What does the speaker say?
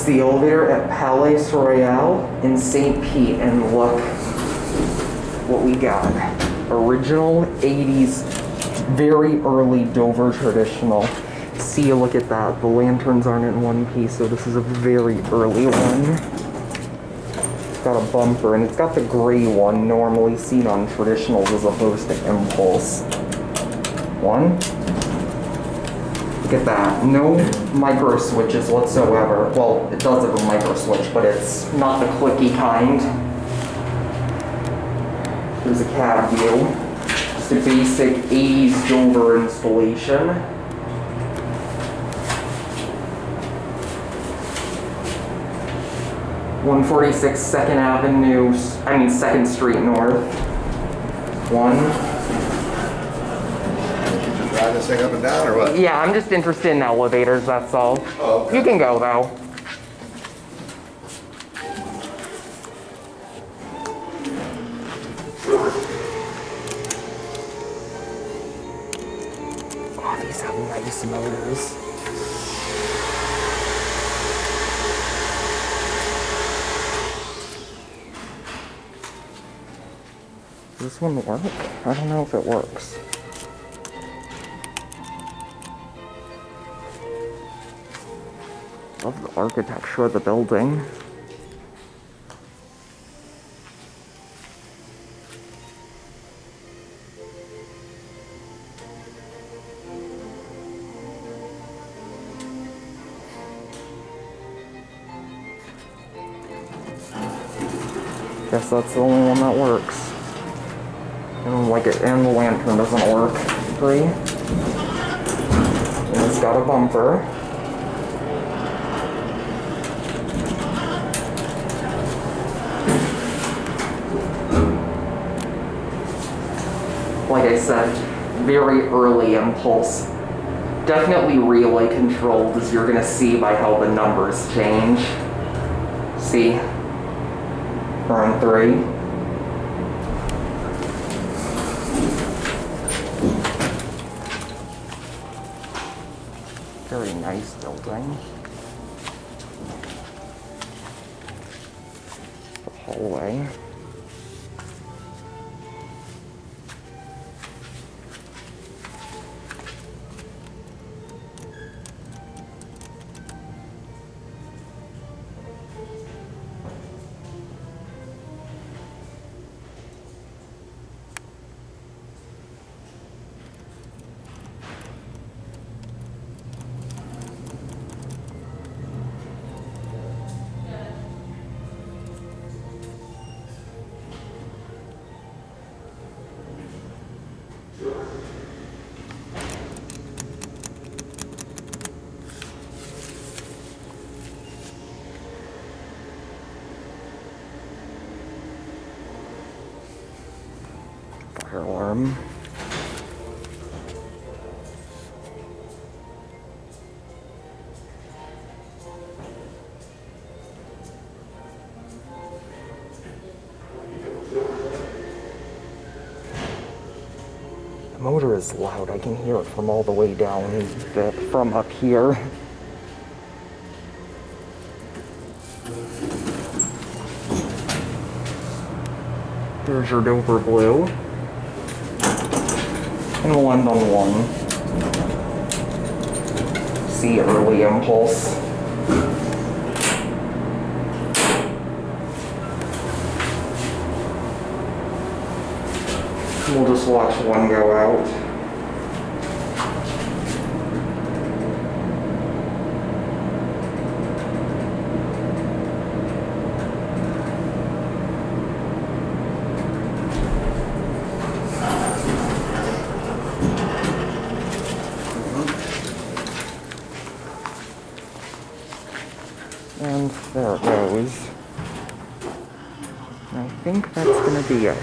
It's the elevator at Palais Royale in St. Pete, and look what we got. Original 80s, very early Dover traditional. See, look at that. The lanterns aren't in one piece, so this is a very early one. It's got a bumper, and it's got the gray one normally seen on traditionals as opposed to Impulse. One. Look at that. No micro switches whatsoever. Well, it does have a micro switch, but it's not the clicky kind. Here's a cab view. Just a basic 80s Dover installation. (146) 2nd Street North. One. Ride this thing up and down or what? Yeah, I'm just interested in elevators, that's all. Oh, okay. You can go though. Oh, these have nice motors. Does this one work? I don't know if it works. Love the architecture of the building. Guess that's the only one that works. And the lantern doesn't work. 3. And it's got a bumper. Like I said, very early Impulse. Definitely relay controlled, as you're gonna see by how the numbers change. See? We're on 3. Very nice building. The hallway. Fire alarm. The motor is loud. I can hear it from all the way down, from up here. Here's your Dover Blue. And we'll end on 1. See, early Impulse. We'll just watch 1 go out. And there it goes. I think that's gonna be it.